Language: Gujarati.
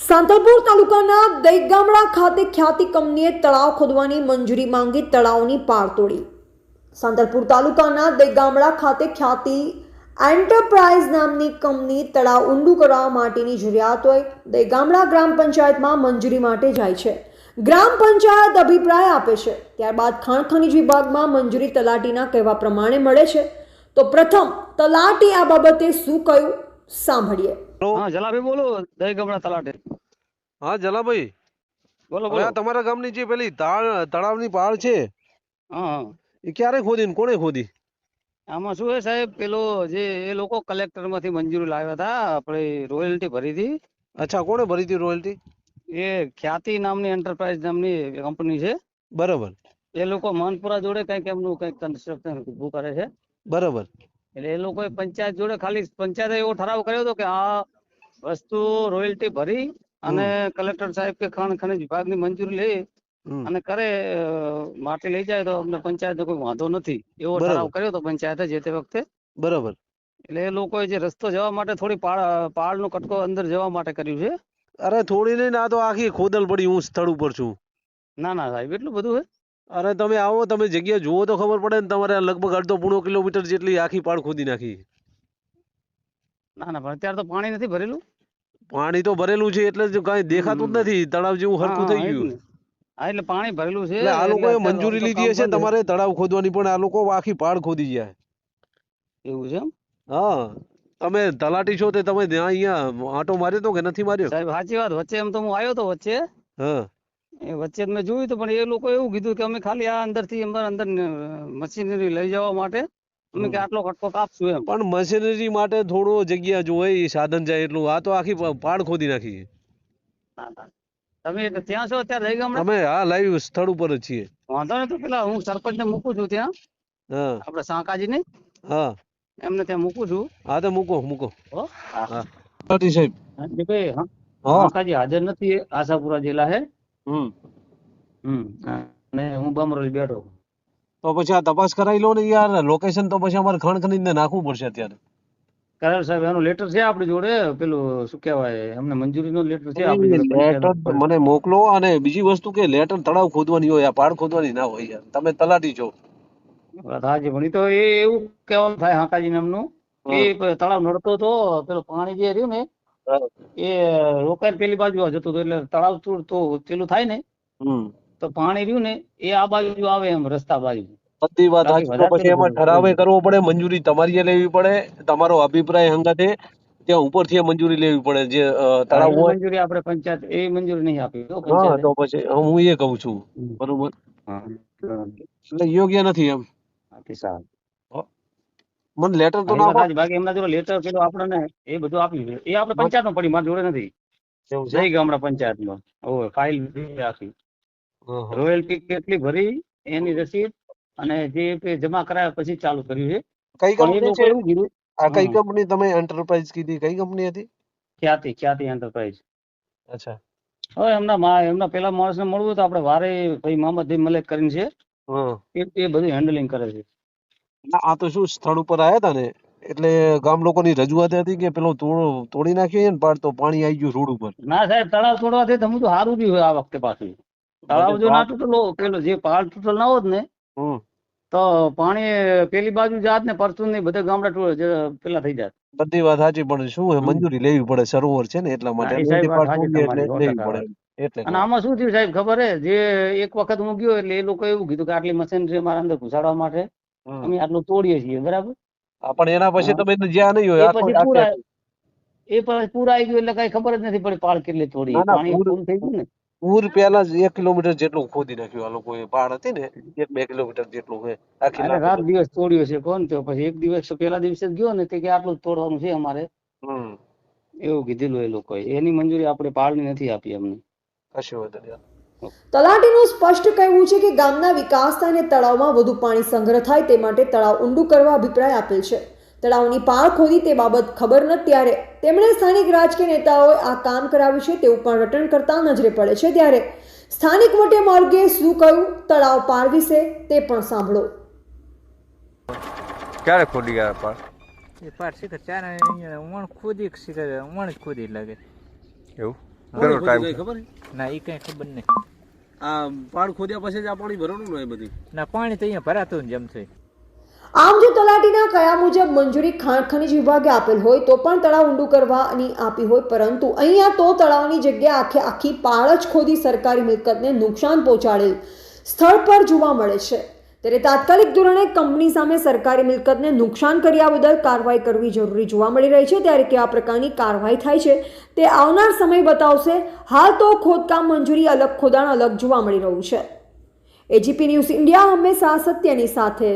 સાંતલપુર તાલુકાના દહીગામડા ખાતે ખ્યાતિ કંપનીએ તળાવ ખોદવાની મંજૂરી માંગી તળાવની પાળ તોડી. સાંતલપુર તાલુકાના દહીગામડા ખાતે ખ્યાતિ એન્ટરપ્રાઇઝ નામની કંપની તળાવ ઊંડું કરવા માટેની જરૂરિયાત હોય દહીગામડા ગ્રામ પંચાયતમાં મંજૂરી માટે જાય છે. ગ્રામ પંચાયત અભિપ્રાય આપે છે, ત્યારબાદ ખાણ ખનીજ વિભાગમાં મંજૂરી તલાટીના કહેવા પ્રમાણે મળે છે. તો પ્રથમ તલાટી આ બાબતે શું કહ્યું સાંભળીએ. હા જલાભાઈ બોલો, દહીગામડા તલાટી. હા જલાભાઈ બોલો હવે બોલો. આ તમારા ગામની જે પેલી તળાવની પાળ છે હા એ ક્યારે ખોદી ને કોણે ખોદી? આમાં શું છે સાહેબ, પેલો જે એ લોકો કલેક્ટર માંથી મંજૂરી લાવ્યા હતા, આપણે રોયલ્ટી ભરી હતી. અચ્છા, કોણે ભરી હતી રોયલ્ટી? એ ખ્યાતિ નામની એન્ટરપ્રાઇઝ નામની કંપની છે. બરાબર એ લોકો માનપુરા જોડે કઈક એમનું કઈક કન્સ્ટ્રક્શન ઉભું કરે છે. બરાબર. એટલે એ લોકોએ પંચાયત જોડે ખાલી પંચાયતે એવો ઠરાવ કર્યો હતો કે આ વસ્તુ રોયલ્ટી ભરી અને કલેક્ટર સાહેબ કે ખાણ ખનીજ વિભાગની મંજૂરી લઈ અને કરે માટી લઈ જાય તો અમને પંચાયતનો કોઈ વાંધો નથી, એવો ઠરાવ કર્યો હતો પંચાયતે જે તે વખતે. બરાબર. એટલે એ લોકોએ જે રસ્તો જવા માટે થોડી પાળનો કટકો અંદર જવા માટે કર્યું છે. અરે થોડી નહીં, આ તો આખી ખોદલ પડી. હું સ્થળ ઉપર છું. ના ના સાહેબ, એટલું બધું છે? અરે તમે આવો, તમે જગ્યા જુઓ તો ખબર પડે ને. તમારે લગભગ અડધો પૂણો કિલોમીટર જેટલી આખી પાળ ખોદી નાખી. ના ના, પણ અત્યારે તો પાણી નથી ભરેલું. પાણી તો ભરેલું છે એટલે જ કઈ દેખાતું જ નથી. તળાવ જેવું હરખું થઈ ગયું. હા, એટલે પાણી ભરેલું છે. એટલે આ લોકોએ મંજૂરી લીધી હશે તમારે તળાવ ખોદવાની, પણ આ લોકો આખી પાળ ખોદી ગયા. એવું છે એમ? હા, તમે તલાટી છો તે તમે ત્યાં અહીંયા આંટો માર્યો તો કે નથી માર્યો? સાહેબ સાચી વાત, વચ્ચે એમ તો હું આવ્યો તો વચ્ચે. હા, એ વચ્ચે મેં જોયું તો, પણ એ લોકો એવું કીધું કે અમે ખાલી આ અંદરથી અંદર મશીનરી લઈ જવા માટે અમે કે આટલો કટકો કાપશું એમ. પણ મશીનરી માટે થોડો જગ્યા જો હોય, સાધન જાય એટલું. આ તો આખી પાળ ખોદી નાખી. તમે ત્યાં છો અત્યારે દહીગામડા? અમે હા લાઈવ સ્થળ ઉપર જ છીએ. વાંધો નહીં, તો પેલા હું સરપંચ ને મૂકું છું ત્યાં. હા આપડે સાંકાજી ને હા એમને ત્યાં મૂકું છું. હા, તો મૂકો. હો હા તલાટી સાહેબ. ભાઈ હા સાંકાજી હાજર નથી, આશાપુરા જિલ્લા હે. હમ અને હું બમરોલી બેઠો. તો પછી આ તપાસ કરાવી લો ને યાર. લોકેશન તો પછી અમારે ખણ ખનીજ ને નાખવું પડશે અત્યારે. કરાર સાહેબ, એનું લેટર છે આપણી જોડે. પેલું શું કહેવાય, એમને મંજૂરીનો લેટર છે આપણી જોડે. લેટર મને મોકલો. અને બીજી વસ્તુ કે લેટર તળાવ ખોદવાની હોય, આ પાળ ખોદવાની ના હોય યાર. તમે તલાટી છો. હાજી, પણ તો એ એવું કહેવાનું થાય હાંકાજી નામનું કે તળાવ નડતો હતો, પેલું પાણી જે રહ્યું ને એ રોકાય પેલી બાજુ જતું હતું, એટલે તળાવ તો પેલું થાય ને તો પાણી રહ્યું ને એ આ બાજુ આવે એમ રસ્તા બાજુ. બધી વાત સાચી. તો પછી એમાં ઠરાવે કરવો પડે, મંજૂરી તમારી લેવી પડે, તમારો અભિપ્રાય હંગાતે ત્યાં ઉપરથી મંજૂરી લેવી પડે. જે તળાવ હોય મંજૂરી આપણે પંચાયત એ મંજૂરી નહીં આપી. હા, તો પછી હું એ કઉ છું. બરોબર, એટલે યોગ્ય નથી એમ. મને લેટર તો ના બાકી એમના જોડે લેટર પેલું આપણને એ બધું આપ્યું છે. એ આપણે પંચાયત માં પડી, મારી જોડે નથી. દહીગામડા પંચાયતમાં ફાઇલ આખી રોયલ્ટી કેટલી ભરી એની રસીદ અને જે જમા કરાયા પછી ચાલુ કર્યું છે. કઈ કંપની છે એવું કીધું. આ? કઈ કંપની તમે એન્ટરપ્રાઇઝ કીધી? કઈ કંપની હતી? ખ્યાતિ એન્ટરપ્રાઇઝ. અચ્છા. હવે એમના પેલા માણસને મળવું તો આપણે વારે ભાઈ મોહમ્મદ મલેક કરીને છે, એ બધું હેન્ડલિંગ કરે છે. આ તો શું સ્થળ ઉપર આયા હતા ને, એટલે ગામ લોકોની રજૂઆત હતી કે પેલો તોડી નાખ્યો ને પાડ, તો પાણી આવી ગયું રોડ ઉપર. ના સાહેબ, તળાવ તોડવાથી તો સારું બી હોય આ વખતે પાછું. તળાવ જો ના તૂટેલો, પેલો જે પાડ તૂટેલ ના હોત ને તો પાણી પેલી બાજુ જાત ને પરતું નહીં, બધા ગામડા પેલા થઈ જાત. બધી વાત સાચી, પણ શું હે મંજૂરી લેવી પડે. સરોવર છે ને એટલા માટે લેવી પડે. એટલે અને આમાં શું થયું સાહેબ ખબર હે, જે એક વખત હું ગયો એટલે એ લોકો એવું કીધું કે આટલી મશીનરી મારા અંદર ઘુસાડવા માટે અમે આટલું તોડીએ છીએ, બરાબર. પણ એના પછી તમે જ્યાં નહીં હોય એ પછી પૂરા આવી ગયું એટલે કઈ ખબર જ નથી પડી પાળ કેટલી તોડી. પાણી પૂરું થઈ ગયું ને. પૂર પેલા 1 કિલોમીટર જેટલું ખોદી નાખ્યું આ લોકોએ. પાળ હતી ને 1-2 કિલોમીટર જેટલું છે. રાત દિવસ તોડ્યો છે કોણ. તો પછી એક દિવસ પેલા દિવસે ગયો ને કે આટલું તોડવાનું છે અમારે, એવું કીધેલું એ લોકોએ. એની મંજૂરી આપણે પાળની નથી આપી અમને. તલાટીનું સ્પષ્ટ કહેવું છે કે ગામના વિકાસ થાય અને તળાવમાં વધુ પાણી સંગ્રહ થાય તે માટે તળાવ ઊંડું કરવા અભિપ્રાય આપેલ છે. તળાવની પાળ ખોદી તે બાબત ખબર ન ત્યારે તેમણે સ્થાનિક રાજકીય નેતાઓએ આ કામ કરાવ્યું છે તેવું પણ રટણ કરતા નજરે પડે છે. ત્યારે સ્થાનિક વટે માર્ગે શું કહ્યું તળાવ પાળ વિશે તે પણ સાંભળો. ક્યારે ખોદી ગયા પાળ? એ પાર શીખર ચાર ખોદી શીખર ખોદી લાગે એવું કેટલો ટાઈમ કઈ ખબર ના એ કઈ ખબર નહીં. આ પાડ ખોદ્યા પછી જ આ પાણી ભરવાનું ને એ બધી ના પાણી તો અહીંયા ભરાતું ને જેમ છે. આમ જો તલાટીના કયા મુજબ મંજૂરી ખાણ ખનિજ વિભાગે આપેલ હોય તો પણ તળાવ ઊંડું કરવાની આપી હોય, પરંતુ અહીંયા તો તળાવની જગ્યાએ આખી પાળ જ ખોદી સરકારી મિલકતને નુકસાન પહોંચાડેલ સ્થળ પર જોવા મળે છે. ત્યારે તાત્કાલિક ધોરણે કંપની સામે સરકારી મિલકતને નુકસાન કર્યા બદલ કાર્યવાહી કરવી જરૂરી જોવા મળી રહી છે. ત્યારે કેવા પ્રકારની કાર્યવાહી થાય છે તે આવનાર સમય બતાવશે. હાલ તો ખોદકામ મંજૂરી અલગ, ખોદાણ અલગ જોવા મળી રહ્યું છે. એજીપી ન્યૂઝ ઇન્ડિયા હંમેશા સત્યની સાથે.